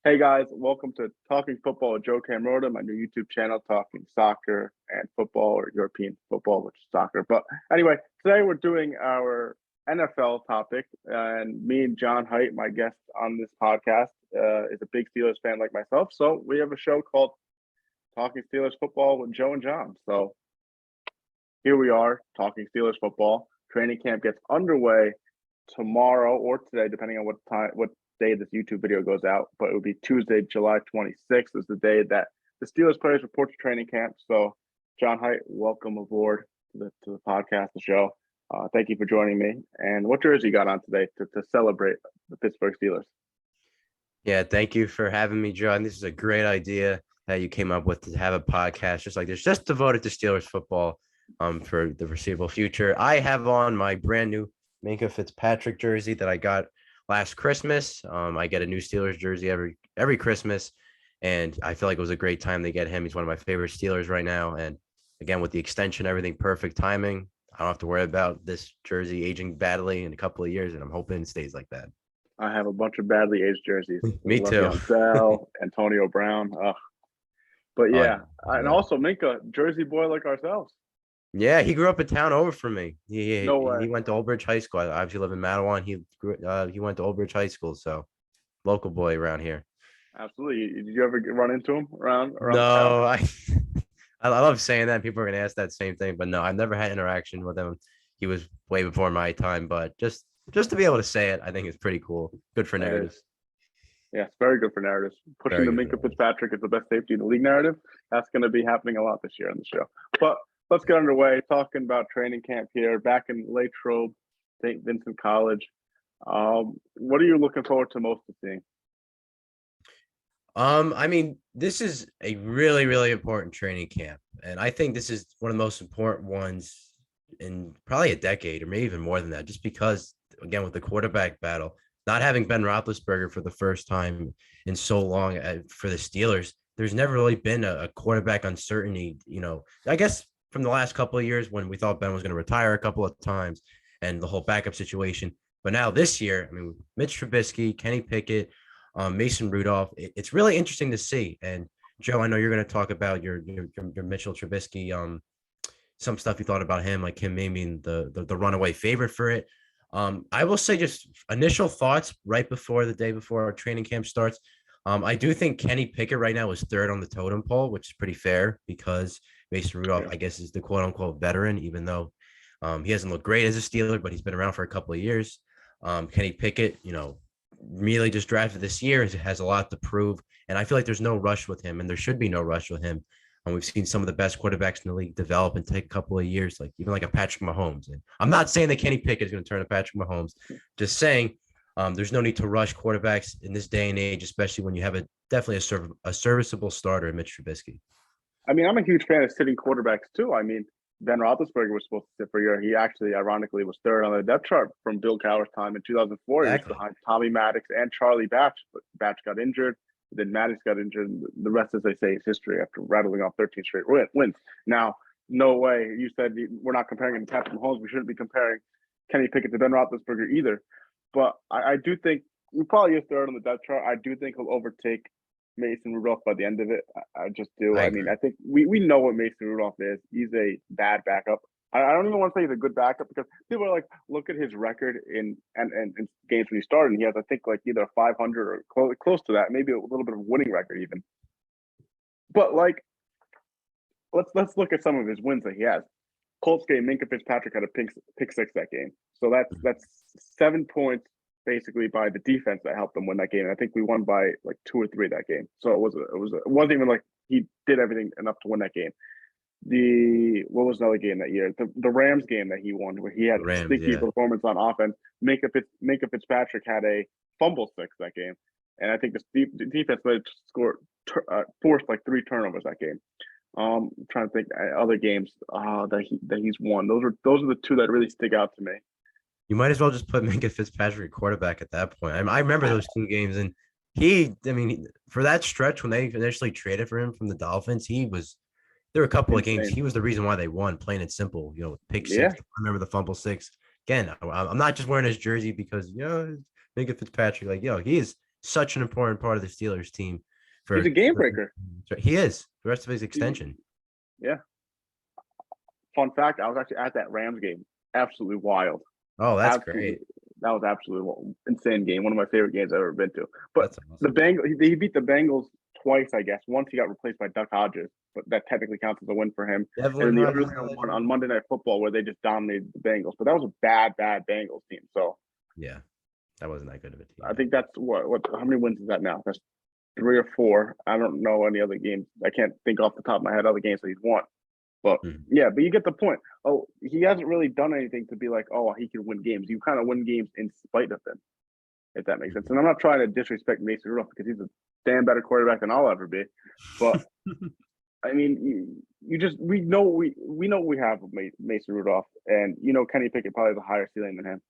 Hey guys, welcome to Talking Football with Joe Cammarota, my new YouTube channel talking soccer and football or European football, which is soccer. But anyway, today we're doing our NFL topic, and me and John Height, my guest on this podcast, is a big Steelers fan like myself. So we have a show called Talking Steelers Football with Joe and John. So here we are talking Steelers football. Training camp gets underway tomorrow or today, depending on what day this YouTube video goes out, but it would be Tuesday, July 26th is the day that the Steelers players report to training camp. So, John Height, welcome aboard to the podcast, the show. Thank you for joining me. And what jersey you got on today to celebrate the Pittsburgh Steelers? Yeah, thank you for having me, John. This is a great idea that you came up with to have a podcast just like this, just devoted to Steelers football for the foreseeable future. I have on my brand new Minkah Fitzpatrick jersey that I got last Christmas. I get a new Steelers jersey every Christmas, and I feel like it was a great time to get him. He's one of my favorite Steelers right now, and again with the extension, everything perfect timing. I don't have to worry about this jersey aging badly in a couple of years, and I'm hoping it stays like that. I have a bunch of badly aged jerseys. Me too. Bell, Antonio Brown. But yeah, and also Minkah, Jersey boy like ourselves. Yeah, he grew up a town over from me. He went to Old Bridge High School. I obviously live in Mattawan. He went to Old Bridge High School, so local boy around here. Absolutely. Did you ever run into him around? No, I love saying that. People are gonna ask that same thing, but no, I've never had interaction with him. He was way before my time, but just to be able to say it, I think it's pretty cool. Good for narratives. Yeah, it's very good for narratives. Pushing the Minkah Fitzpatrick is the best safety in the league narrative. That's going to be happening a lot this year on the show. But let's get underway. Talking about training camp here, back in Latrobe, St. Vincent College. What are you looking forward to most to seeing? I mean, this is a really, really important training camp, and I think this is one of the most important ones in probably a decade, or maybe even more than that. Just because, again, with the quarterback battle, not having Ben Roethlisberger for the first time in so long for the Steelers, there's never really been a quarterback uncertainty. I guess from the last couple of years when we thought Ben was going to retire a couple of times and the whole backup situation. But now this year, I mean, Mitch Trubisky, Kenny Pickett, Mason Rudolph, it's really interesting to see. And Joe, I know you're going to talk about your Mitchell Trubisky, some stuff you thought about him, like him maybe the runaway favorite for it. I will say just initial thoughts right before the day before our training camp starts. I do think Kenny Pickett right now is third on the totem pole, which is pretty fair because Mason Rudolph, I guess, is the quote unquote veteran, even though he hasn't looked great as a Steeler, but he's been around for a couple of years. Kenny Pickett, really just drafted this year, has a lot to prove. And I feel like there's no rush with him, and there should be no rush with him. And we've seen some of the best quarterbacks in the league develop and take a couple of years, like even like a Patrick Mahomes. And I'm not saying that Kenny Pickett is going to turn to Patrick Mahomes, just saying there's no need to rush quarterbacks in this day and age, especially when you have definitely a serviceable starter in Mitch Trubisky. I mean, I'm a huge fan of sitting quarterbacks too. I mean, Ben Roethlisberger was supposed to sit for a year. He actually, ironically, was third on the depth chart from Bill Cowher's time in 2004. Exactly. He was behind Tommy Maddox and Charlie Batch, but Batch got injured. Then Maddox got injured. The rest, as they say, is history after rattling off 13 straight wins. Now, no way. You said we're not comparing him to Patrick Mahomes. We shouldn't be comparing Kenny Pickett to Ben Roethlisberger either. But I do think he probably is third on the depth chart. I do think he'll overtake Mason Rudolph by the end of it. I just do. I mean, I think we know what Mason Rudolph is. He's a bad backup. I don't even want to say he's a good backup because people are like, look at his record in games when he started. And he has, I think, like either 500 or close to that, maybe a little bit of a winning record even. But like, let's look at some of his wins that he has. Colts game, Minkah Fitzpatrick had a pick six that game, so that's 7 points basically by the defense that helped them win that game. And I think we won by like 2 or 3 that game, so it wasn't even like he did everything enough to win that game. What was another game that year? The Rams game that he won, where he had a sticky performance on offense. Minkah Fitzpatrick had a fumble six that game, and I think the defense forced like 3 turnovers that game. I'm trying to think other games that he's won. Those are the 2 that really stick out to me. You might as well just put Minkah Fitzpatrick quarterback at that point. I remember those 2 games, and for that stretch when they initially traded for him from the Dolphins, there were a couple of games. He was the reason why they won, plain and simple. Pick six. I remember the fumble six. Again, I'm not just wearing his jersey because Minkah Fitzpatrick. He is such an important part of the Steelers team. He's a game breaker. He is the rest of his extension. Yeah. Fun fact: I was actually at that Rams game. Absolutely wild. Oh, that's Absolutely. great. That was absolutely insane game. One of my favorite games I've ever been to. But Awesome. the Bengals, he beat the Bengals twice, I guess. Once he got replaced by Duck Hodges, but that technically counts as a win for him. Devlin and then the Hodges earlier one on Monday Night Football where they just dominated the Bengals. But that was a bad Bengals team. So yeah, that wasn't that good of a team. I think that's what how many wins is that now? That's 3 or 4. I don't know any other games. I can't think off the top of my head other games that he's won. But yeah, but you get the point. Oh, he hasn't really done anything to be like, oh, he can win games. You kind of win games in spite of him, if that makes sense. And I'm not trying to disrespect Mason Rudolph because he's a damn better quarterback than I'll ever be. But I mean, we know we have Mason Rudolph, and Kenny Pickett probably has a higher ceiling than him.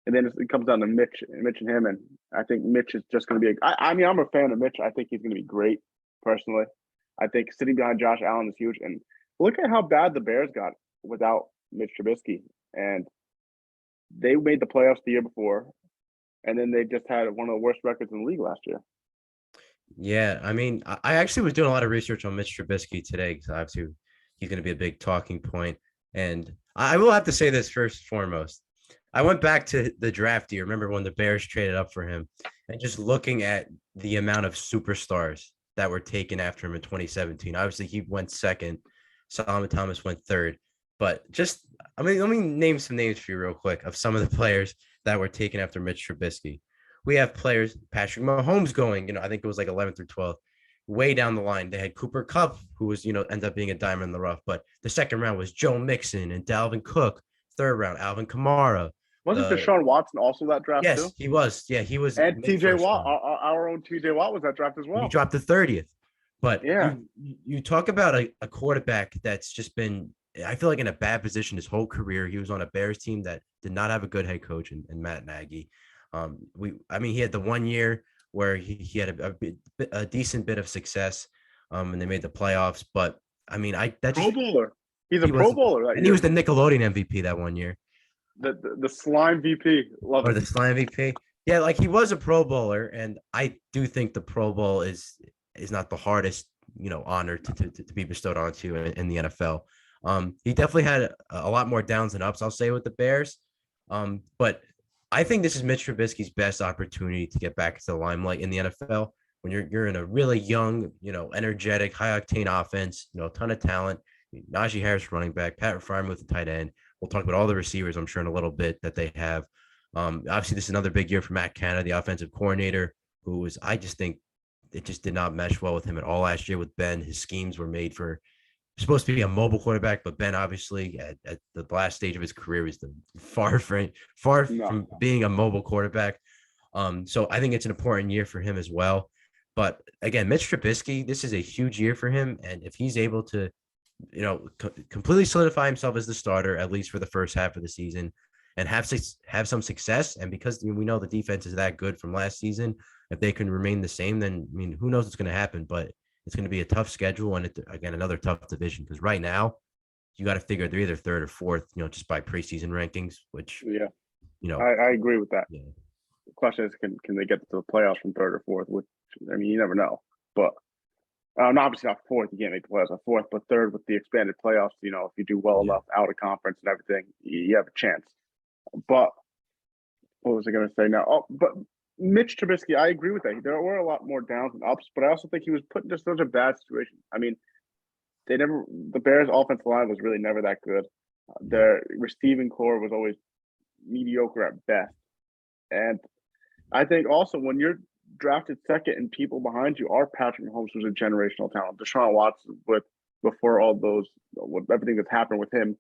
And then it comes down to Mitch and him, and I think Mitch is just going to be. I mean, I'm a fan of Mitch. I think he's going to be great, personally. I think sitting behind Josh Allen is huge, and look at how bad the Bears got without Mitch Trubisky, and they made the playoffs the year before, and then they just had one of the worst records in the league last year. Yeah, I mean, I actually was doing a lot of research on Mitch Trubisky today because obviously he's going to be a big talking point. And I will have to say this first and foremost. I went back to the draft year. Remember when the Bears traded up for him, and just looking at the amount of superstars that were taken after him in 2017. Obviously, he went second. Solomon Thomas went third. But just, I mean, let me name some names for you real quick of some of the players that were taken after Mitch Trubisky. We have players, Patrick Mahomes going, I think it was like 11th or 12th. Way down the line, they had Cooper Kupp, who was, ended up being a diamond in the rough. But the second round was Joe Mixon and Dalvin Cook. Third round, Alvin Kamara. Wasn't Deshaun Watson also that draft too? Yes, he was. Yeah, he was. And TJ Watt, our own TJ Watt was that draft as well. He dropped the 30th. But yeah, you talk about a quarterback that's just been, I feel like, in a bad position his whole career. He was on a Bears team that did not have a good head coach in Matt Nagy. He had the 1 year where he had a decent bit of success, and they made the playoffs. But I mean, Pro Bowler. He's a Pro Bowler, and he was the Nickelodeon MVP that 1 year. The slime VP, love it. Or the slime VP, yeah, like he was a Pro Bowler, and I do think the Pro Bowl is not the hardest honor to be bestowed onto in the NFL. He definitely had a lot more downs and ups, I'll say, with the Bears. But I think this is Mitch Trubisky's best opportunity to get back into the limelight in the NFL when you're in a really young, energetic, high octane offense, a ton of talent. Najee Harris running back, Pat Freiermuth the tight end. We'll talk about all the receivers, I'm sure, in a little bit that they have. Obviously, this is another big year for Matt Canada, the offensive coordinator, who was, I just think it just did not mesh well with him at all last year with Ben. His schemes were made for supposed to be a mobile quarterback, but Ben obviously at the last stage of his career is far from being a mobile quarterback. So I think it's an important year for him as well. But again, Mitch Trubisky, this is a huge year for him, and if he's able to, completely solidify himself as the starter at least for the first half of the season, and have some success, and because we know the defense is that good from last season, if they can remain the same, then I mean, who knows what's going to happen? But it's going to be a tough schedule, and again, another tough division, because right now you got to figure they're either third or fourth, just by preseason rankings. Which I agree with that. Yeah. The question is, can they get to the playoffs from third or fourth? Which, I mean, you never know. But obviously not fourth, you can't make the playoffs on fourth, but third with the expanded playoffs. If you do well enough out of conference and everything, you have a chance. But what was I going to say now? Oh, but Mitch Trubisky, I agree with that. There were a lot more downs and ups, but I also think he was put into such a bad situation. I mean, the Bears' offensive line was really never that good. Their receiving core was always mediocre at best. And I think also when you're drafted second and people behind you are Patrick Mahomes, who's a generational talent. Deshaun Watson, before all those, with everything that's happened with him,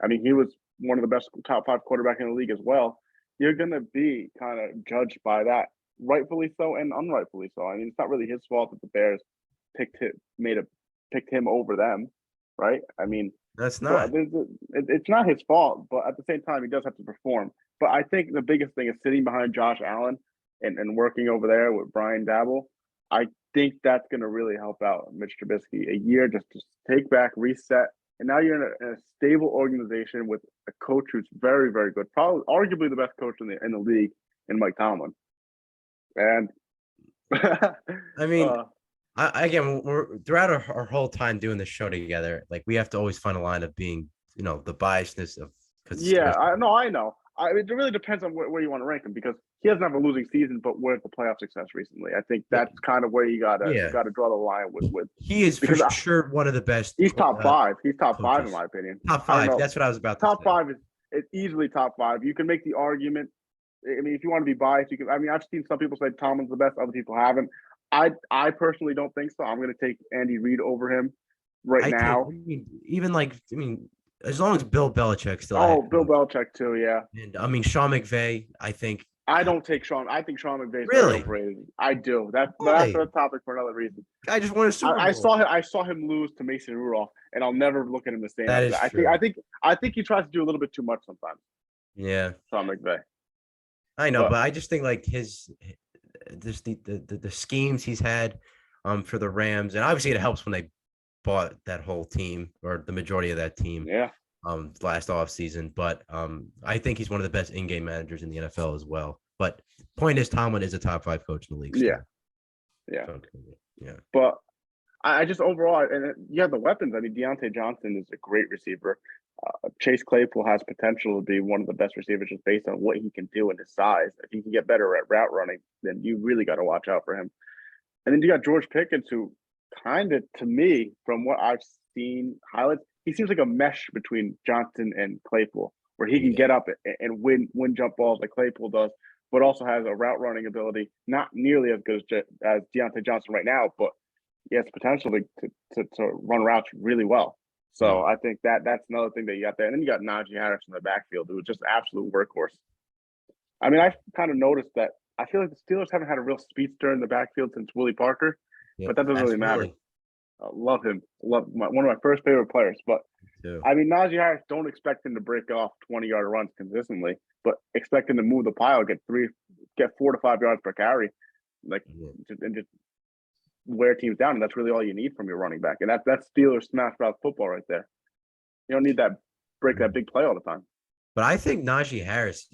I mean, he was one of the best top 5 quarterback in the league as well. You're going to be kind of judged by that, rightfully so and unrightfully so. I mean, it's not really his fault that the Bears picked him over them, right? I mean, that's not. It's not his fault, but at the same time, he does have to perform. But I think the biggest thing is sitting behind Josh Allen and working over there with Brian Daboll. I think that's going to really help out Mitch Trubisky. A year just to take back, reset, and now you're in a stable organization with a coach who's very, very good, probably arguably the best coach in the league, in Mike Tomlin. And I mean, uh, again, we're throughout our whole time doing this show together, like we have to always find a line of being, the biasness of because the yeah, Steelers. I know. It really depends on where you want to rank him because he doesn't have a losing season, but where's the playoff success recently? I think Yeah, that's kind of where you yeah, gotta draw the line with he is for because sure one of the best he's top five. He's top five in coaches. my opinion. Top I don't five. know. That's what I was about to Top say. five is easily top five. You can make the argument. I mean, if you want to be biased, you can. I mean, I've seen some people say Tomlin's the best. Other people haven't. I personally don't think so. I'm going to take Andy Reid over him right I now. mean, even like, as long as Bill Belichick still a head Oh, Bill coach, Belichick too. Yeah, and I mean Sean McVay, I think. I don't take Sean. I think Sean McVay is very Really? overrated. I do. But that's Why? a topic for another reason. Guy just won a Super I Bowl. saw him. I saw him lose to Mason Rudolph, and I'll never look at him the same That after is that. true. I think he tries to do a little bit too much sometimes. Yeah, Sean McVay, I know, but but I just think like his just the schemes he's had for the Rams, and obviously it helps when they bought that whole team or the majority of that team yeah, last offseason. But I think he's one of the best in-game managers in the NFL as well. But point is, Tomlin is a top 5 coach in the league yeah, still. yeah. So, yeah. But I just overall, and you have the weapons. I mean, Deontay Johnson is a great receiver. Chase Claypool has potential to be one of the best receivers just based on what he can do and his size. If he can get better at route running, then you really got to watch out for him. And then you got George Pickens, who kind of, to me, from what I've seen highlights, he seems like a mesh between Johnson and Claypool, where he can Yeah. get up and win jump balls like Claypool does, but also has a route running ability, not nearly as good as Deontay Johnson right now, but he has potential to run routes really well. So Mm. I think that's another thing that you got there. And then you got Najee Harris in the backfield, who was just an absolute workhorse. I mean, I've kind of noticed that I feel like the Steelers haven't had a real speedster in the backfield since Willie Parker, but Yep. that doesn't really matter. Absolutely. Love him. One of my first favorite players. But Too. I mean, Najee Harris, don't expect him to break off 20-yard runs consistently, but expect him to move the pile, get 4 to 5 yards per carry, like and just wear teams down. And that's really all you need from your running back. And that's Steelers smash mouth football right there. You don't need that break that big play all the time. But I think Najee Harris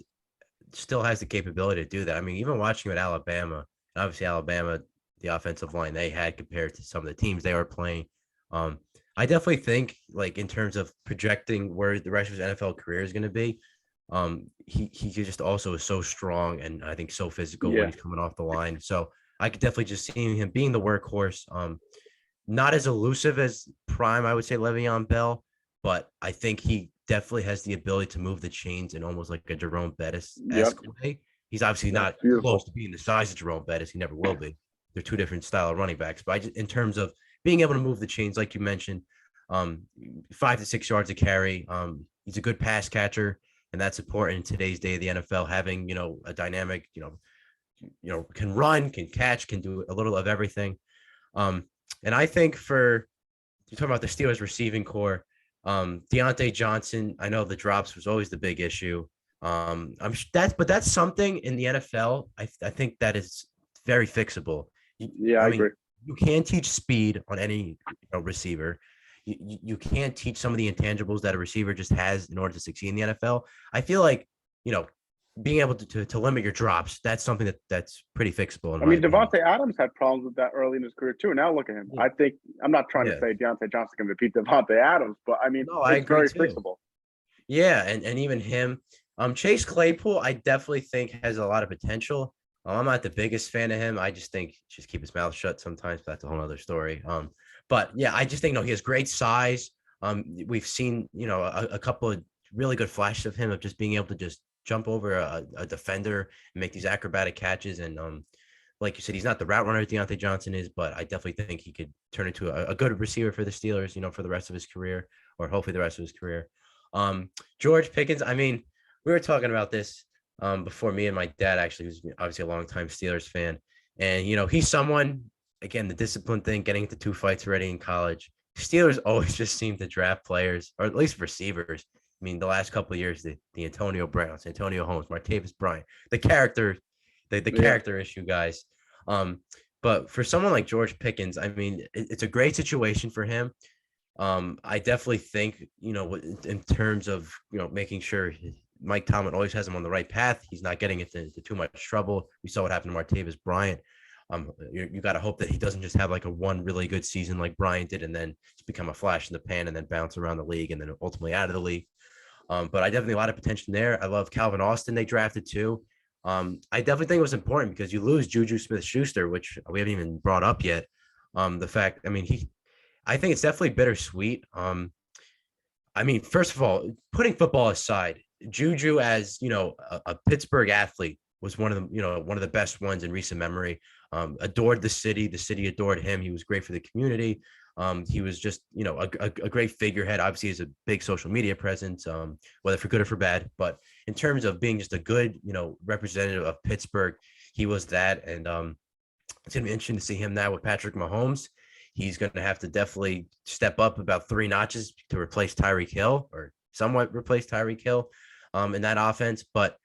still has the capability to do that. I mean, even watching him at Alabama, obviously Alabama, the offensive line they had compared to some of the teams they were playing. I definitely think, like in terms of projecting where the rest of his NFL career is going to be, he just also is so strong and I think so physical when Yeah. he's coming off the line. So I could definitely just see him being the workhorse. Not as elusive as prime, I would say Le'Veon Bell, but I think he definitely has the ability to move the chains in almost like a Jerome Bettis-esque Yep. way. He's obviously That's not close beautiful. to being the size of Jerome Bettis. He never will be. They're two different style of running backs. But in terms of being able to move the chains, like you mentioned, 5 to 6 yards a carry. He's a good pass catcher, and that's important in today's day of the NFL. Having a dynamic, can run, can catch, can do a little of everything. And I think you're talking about the Steelers receiving core. Deontay Johnson, I know the drops was always the big issue. That's something in the NFL. I think that is very fixable. Yeah, I I mean, agree. you can teach speed on any receiver. You can't teach some of the intangibles that a receiver just has in order to succeed in the NFL. I feel like being able to limit your drops, that's something that's pretty fixable in I my mean, opinion. Devontae Adams had problems with that early in his career too. Now look at him. Yeah. I think I'm not trying to Yeah. say Deontay Johnson can repeat Devontae Adams, but I mean, No, I it's agree very too. fixable. Yeah, and even him, Chase Claypool, I definitely think has a lot of potential. I'm not the biggest fan of him. I just think just keep his mouth shut sometimes. But that's a whole other story. But yeah, I just think he has great size. We've seen a couple of really good flashes of him of just being able to just jump over a defender and make these acrobatic catches. And like you said, he's not the route runner Deontay Johnson is, but I definitely think he could turn into a good receiver for the Steelers, for the rest of his career, or hopefully the rest of his career. George Pickens, I mean, we were talking about this before. Me and my dad actually was obviously a longtime Steelers fan. And, he's someone, again, the discipline thing, getting into 2 fights already in college. Steelers always just seem to draft players, or at least receivers. I mean, the last couple of years, the Antonio Browns, Antonio Holmes, Martavis Bryant, the Yeah. character issue guys. But for someone like George Pickens, I mean, it's a great situation for him. I definitely think, in terms of, making sure Mike Tomlin always has him on the right path. He's not getting into too much trouble. We saw what happened to Martavis Bryant. You got to hope that he doesn't just have like a one really good season like Bryant did, and then just become a flash in the pan and then bounce around the league and then ultimately out of the league. But I definitely a lot of potential there. I love Calvin Austin. They drafted too. I definitely think it was important because you lose Juju Smith-Schuster, which we haven't even brought up yet. The fact, I mean, I think it's definitely bittersweet. I mean, first of all, putting football aside, Juju as a Pittsburgh athlete was one of the best ones in recent memory. Adored the city adored him. He was great for the community. He was just a great figurehead. Obviously, he has a big social media presence, whether for good or for bad. But in terms of being just a good representative of Pittsburgh, he was that. And it's gonna be interesting to see him now with Patrick Mahomes. He's going to have to definitely step up about 3 notches to replace Tyreek Hill, or somewhat replace Tyreek Hill in that offense. But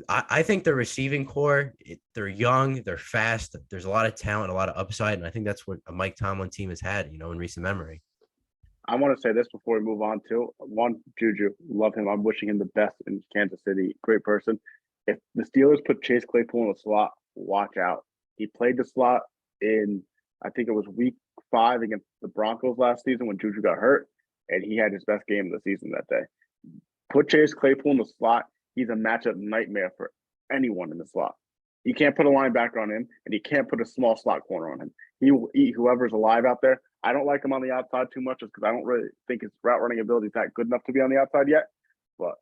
I think the receiving core, they're young, they're fast. There's a lot of talent, a lot of upside. And I think that's what a Mike Tomlin team has had, in recent memory. I want to say this before we move on too. One, Juju, love him. I'm wishing him the best in Kansas City. Great person. If the Steelers put Chase Claypool in the slot, watch out. He played the slot in, I think it was week 5 against the Broncos last season when Juju got hurt, and he had his best game of the season that day. Put Chase Claypool in the slot. He's a matchup nightmare for anyone in the slot. You can't put a linebacker on him, and you can't put a small slot corner on him. He will eat whoever's alive out there. I don't like him on the outside too much just because I don't really think his route running ability is that good enough to be on the outside yet. But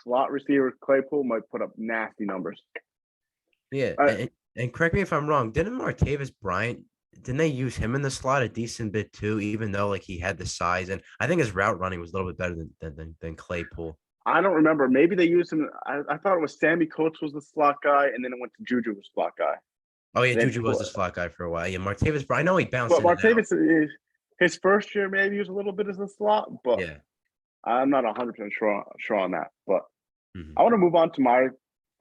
slot receiver Claypool might put up nasty numbers. Yeah, and correct me if I'm wrong. Didn't Martavis Bryant, didn't they use him in the slot a decent bit too, even though like he had the size? And I think his route running was a little bit better than Claypool. I don't remember. Maybe they used him. I thought it was Sammy Coates was the slot guy, and then it went to Juju was slot guy. Oh yeah, Juju was the slot guy for a while. Yeah, Martavis Bryant. I know he bounced. But Martavis, his first year maybe was a little bit as a slot, but yeah, I'm not 100% sure on that. But I want to move on to my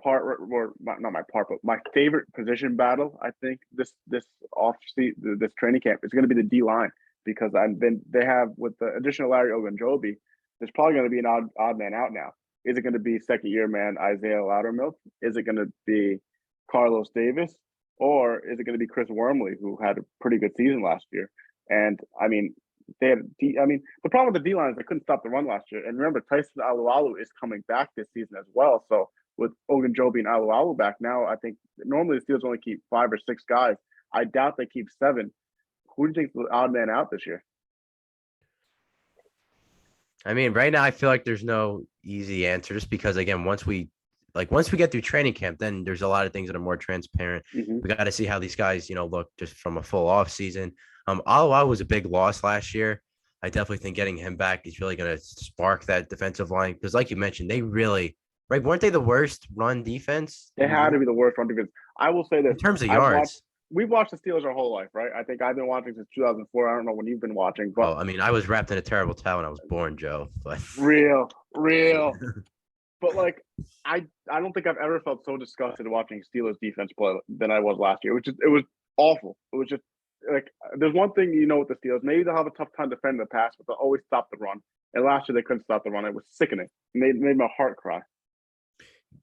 part, or not my part, but my favorite position battle. I think this training camp is going to be the D line, because they have, with the addition of Larry Ogunjobi, there's probably going to be an odd man out now. Is it going to be second year man Isaiah Loudermilk? Is it going to be Carlos Davis? Or is it going to be Chris Wormley, who had a pretty good season last year? And I mean, the problem with the D line is they couldn't stop the run last year. And remember, Tyson Alualu is coming back this season as well. So with Ogunjobi and Alualu back now, I think normally the Steelers only keep 5 or 6 guys. I doubt they keep 7. Who do you think's the odd man out this year? I mean, right now I feel like there's no easy answer, just because again, once we get through training camp, then there's a lot of things that are more transparent. We got to see how these guys, look just from a full off season. Alualu was a big loss last year. I definitely think getting him back is really going to spark that defensive line, because like you mentioned, they really, right, weren't they the worst run defense? They had to be the worst run defense. I will say this. In terms of yards. We've watched the Steelers our whole life, right? I think I've been watching since 2004. I don't know when you've been watching, but I mean, I was wrapped in a terrible towel when I was born, Joe. But real. But like, I don't think I've ever felt so disgusted watching Steelers defense play than I was last year. It was awful. It was just like, there's one thing with the Steelers, maybe they'll have a tough time defending the pass, but they'll always stop the run. And last year they couldn't stop the run. It was sickening. It made my heart cry.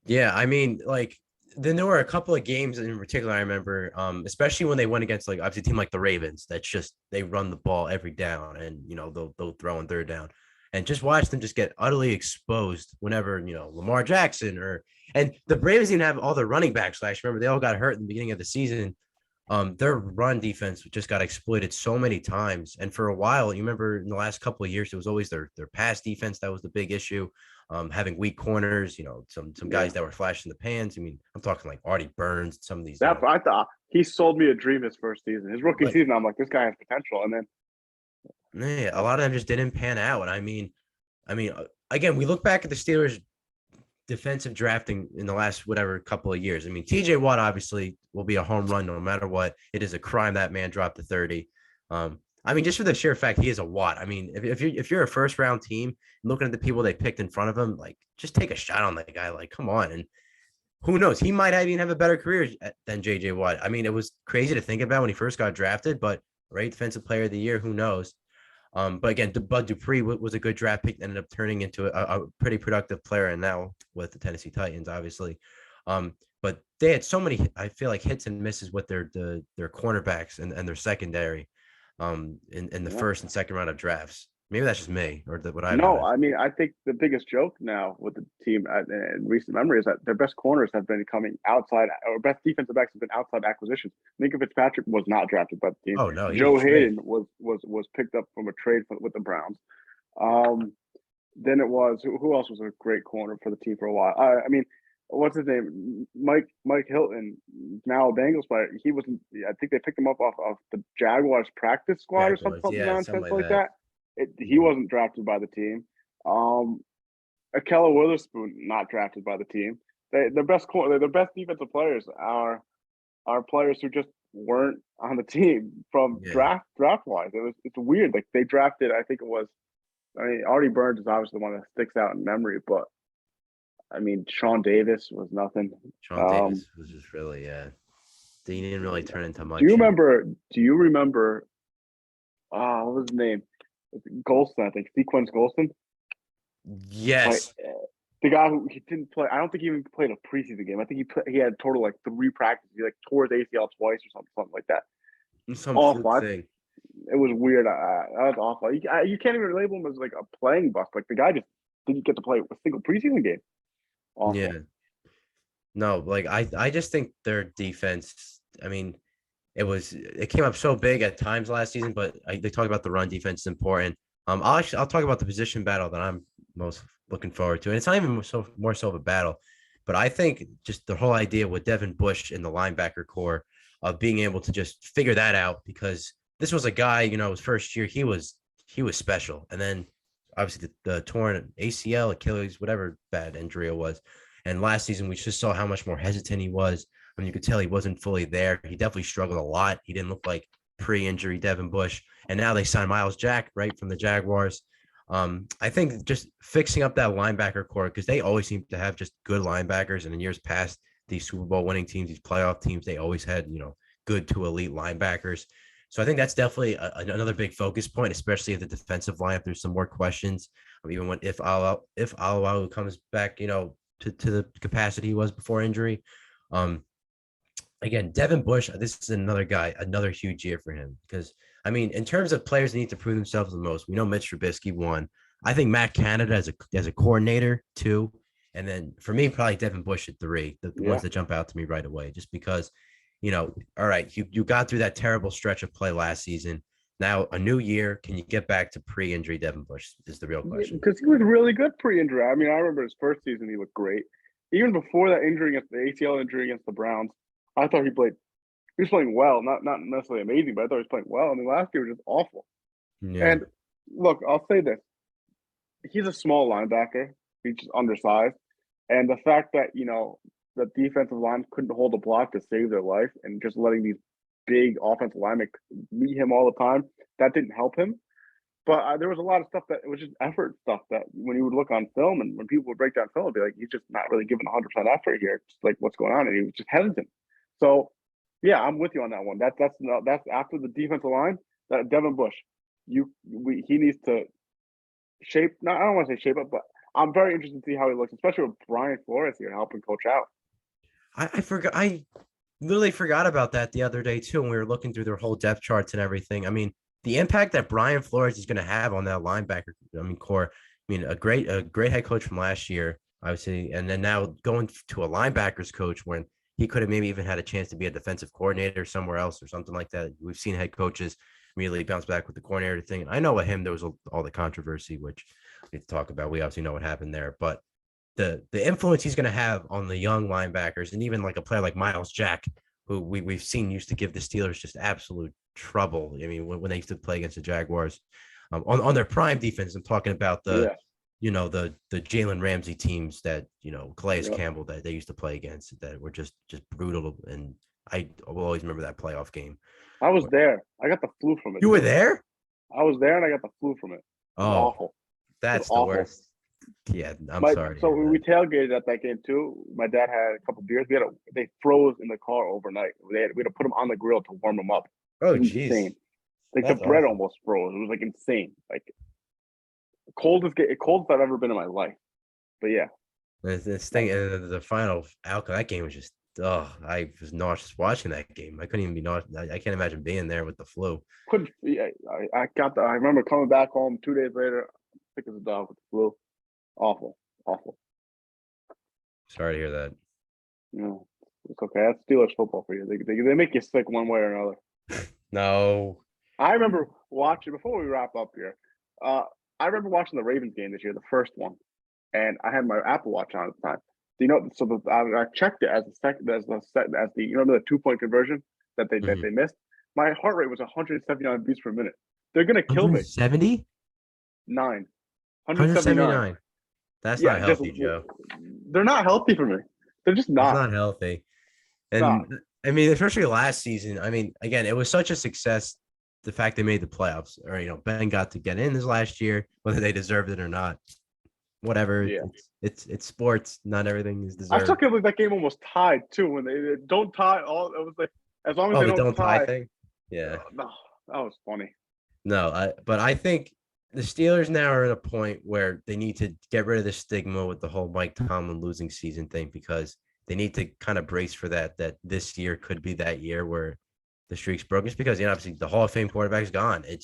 Yeah, I mean, like, then there were a couple of games in particular I remember, especially when they went against, like, obviously a team like the Ravens, that's just, they run the ball every down, and they'll throw on third down, and just watch them just get utterly exposed whenever Lamar Jackson and the Ravens didn't have all their running backs last year. Remember, they all got hurt in the beginning of the season. Their run defense just got exploited so many times, and for a while, you remember in the last couple of years, it was always their pass defense that was the big issue. Having weak corners, some guys that were flashing the pans. I mean, I'm talking like Artie Burns, some of these. That's what I thought. He sold me a dream his first season. His rookie season, I'm like, this guy has potential. And then a lot of them just didn't pan out. And I mean, again, we look back at the Steelers' defensive drafting in the last couple of years. I mean, TJ Watt obviously will be a home run no matter what. It is a crime that man dropped to 30. I mean, just for the sheer fact he is a Watt. I mean, if you're a first round team, looking at the people they picked in front of him, like, just take a shot on that guy. Like, come on. And who knows? He might even have a better career than JJ Watt. I mean, it was crazy to think about when he first got drafted, but right, defensive player of the year, who knows? But again, Bud Dupree was a good draft pick, ended up turning into a pretty productive player, and now with the Tennessee Titans, obviously. But they had so many, I feel like, hits and misses with their cornerbacks and their secondary, in the Yeah. first and second round of drafts. Maybe that's just me or what I've No, noticed. I mean, I think the biggest joke now with the team in recent memory is that their best corners have been coming outside, or best defensive backs have been outside acquisitions. Minka Fitzpatrick was not drafted by the team. Oh no, he was Joe a trade. Hayden was picked up from a trade with the Browns. Um, then it was who else was a great corner for the team for a while? I mean, what's his name? Mike Hilton, now a Bengals player. He wasn't. I think they picked him up off the Jaguars practice squad or something, Jaguars, something yeah, something nonsense like like that. that. He Mhm. wasn't drafted by the team. Um, Akella Witherspoon not drafted by the team. Their best defensive players are players who just weren't on the team from Yeah. draft wise. It's weird. Like they drafted, I think it was. I mean, Artie Burns is obviously the one that sticks out in memory, but I mean, Sean Davis was nothing. Sean Um, Davis was just really, he didn't really turn into do you much. And remember? Do you remember? What was his name? Golston, I think. Sequence Golston. Like yes, the guy who he didn't play. I don't think he even played a preseason game. I think he had total like 3 practices. He like tore his ACL twice or something like that. some Awful. fluke thing. It was weird. That was awful. You can't even label him as like a playing bust. Like the guy just didn't get to play a single preseason game. Awful. Yeah. No, like I just think their defense, I mean, it came up so big at times last season, but they talk about the run defense is important. I'll talk about the position battle that I'm most looking forward to, and it's not even more so of a battle, but I think just the whole idea with Devin Bush in the linebacker core of being able to just figure that out, because this was a guy, his first year he was special, and then obviously the torn ACL, Achilles, whatever bad injury it was, and last season we just saw how much more hesitant he was. I mean, you could tell he wasn't fully there. He definitely struggled a lot. He didn't look like pre-injury Devin Bush. And now they signed Miles Jack right from the Jaguars. I think just fixing up that linebacker core, because they always seem to have just good linebackers. And in years past, these Super Bowl winning teams, these playoff teams, they always had, good to elite linebackers. So I think that's definitely another big focus point, especially if the defensive line, if there's some more questions, even when if Alawalu comes back, to the capacity he was before injury. Um, Again, Devin Bush, this is another guy, another huge year for him. Because I mean, in terms of players that need to prove themselves the most, we know Mitch Trubisky won. I think Matt Canada as a coordinator too, and then for me, probably Devin Bush at 3, the ones Yeah. that jump out to me right away, just because, all right, you got through that terrible stretch of play last season. Now a new year, can you get back to pre-injury Devin Bush? Is the real question. Because he was really good pre-injury. I mean, I remember his first season; he looked great. Even before that injury against the ACL injury against the Browns, I thought he played. He was playing well, not necessarily amazing, but I thought he was playing well. I mean, last year was just awful. Yeah, And look, I'll say this: he's a small linebacker. He's just undersized, and the fact that the defensive line couldn't hold a block to save their life, and just letting these big offensive linemen meet him all the time, that didn't help him. But there was a lot of stuff that it was just effort stuff that when you would look on film and when people would break down film, it'd be like, he's just not really giving 100% effort here. It's like, what's going on? And he was just hesitant. So, yeah, I'm with you on that one. That's after the defensive line. That Devin Bush, he needs to shape. Not I don't want to say shape up, but I'm very interested to see how he looks, especially with Brian Flores here helping coach out. I forgot. I literally forgot about that the other day too when we were looking through their whole depth charts and everything. I mean, the impact that Brian Flores is going to have on that linebacker, core. I mean, a great head coach from last year, obviously, and then now going to a linebackers coach when he could have maybe even had a chance to be a defensive coordinator somewhere else or something like that. We've seen head coaches immediately bounce back with the coordinator thing. I know with him there was all the controversy, which we need to talk about. We obviously know what happened there, but the influence he's going to have on the young linebackers and even like a player like Miles Jack, who we've seen used to give the Steelers just absolute trouble. I mean, when they used to play against the Jaguars, on their prime defense, I'm talking about Yeah, the Jalen Ramsey teams that Calais yeah. Campbell that they used to play against that were just brutal. And I will always remember that playoff game. I was there. I got the flu from it You were too. there? I was there and I got the flu from it. It was Oh, awful. It was that's the awful. worst. Yeah, I'm My sorry to so hear we that. tailgated at that game too. My dad had a couple beers. They froze in the car overnight. We had to put them on the grill to warm them up. Oh, It was geez, insane. Like the that's bread awful. almost froze. It was like insane. Like coldest I've ever been in my life. But yeah, This thing, and the final outcome, that game was just, oh, I was nauseous watching that game. I couldn't even be nauseous. I can't imagine being there with the flu. Couldn't. Yeah, I remember coming back home 2 days later, sick as a dog with the flu. Awful, awful. Sorry to hear that. No, it's okay. That's Steelers football for you. They make you sick one way or another. No. I remember watching before we wrap up here. Uh, I remember watching the Ravens game this year, the first one, and I had my Apple Watch on at the time. Do you know? So I checked it as the second, as the you remember the 2 point conversion that Mhm. they missed. My heart rate was 179 beats per minute. They're gonna kill me. 170? 9, 179. 179. That's not Yeah, just healthy, Joe. they're not healthy for me. They're just It's not. not healthy. Not. And I mean, especially last season. I mean, again, it was such a success. The fact they made the playoffs, or Ben got to get in this last year, whether they deserved it or not, whatever. Yeah. It's sports. Not everything is I still deserved. can't believe that game almost tied too. When they don't tie, all it was like as long as Oh, they the don't don't tie tie. thing. Yeah. No, that was funny. No, but I think the Steelers now are at a point where they need to get rid of the stigma with the whole Mike Tomlin losing season thing, because they need to kind of brace for that this year could be that year where the streak's broken. Just because, obviously the Hall of Fame quarterback's gone. Yeah,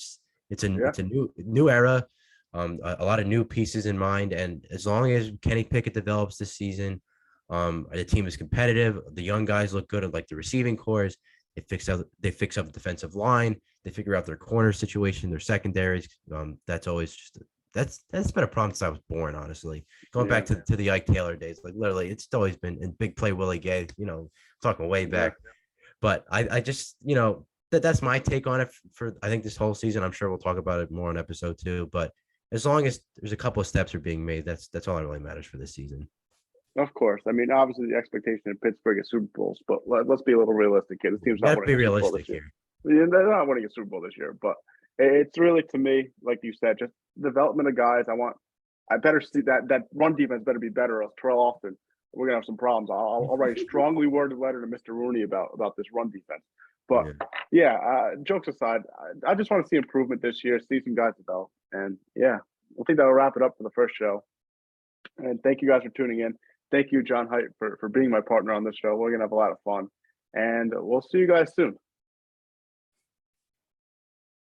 It's a new era, a lot of new pieces in mind, and as long as Kenny Pickett develops this season, the team is competitive. The young guys look good at like the receiving cores. They fix up the defensive line. They figure out their corner situation, their secondaries. That's always just that's been a problem since I was born, honestly. Going back yeah, to the Ike Taylor days, like literally, it's always been in big play Willie Gay. Talking way yeah. back. But I just that's my take on it for I think this whole season. I'm sure we'll talk about it more on episode 2. But as long as there's a couple of steps are being made, that's all that really matters for this season. Of course. I mean, obviously the expectation in Pittsburgh is Super Bowls, but let's be a little realistic here. This team's We not got to winning be a Super Bowl realistic this year. here. Yeah, they're not winning a Super Bowl this year, but it's really to me, like you said, just development of guys. I better see that run defense better be better, or else Terrell Austin, we're gonna have some problems. I'll write a strongly worded letter to Mr. Rooney about this run defense. But Yeah. yeah, jokes aside, I just want to see improvement this year, see some guys develop, and yeah, I think that'll wrap it up for the first show. And thank you guys for tuning in. Thank you, John Height, for being my partner on this show. We're gonna have a lot of fun, and we'll see you guys soon.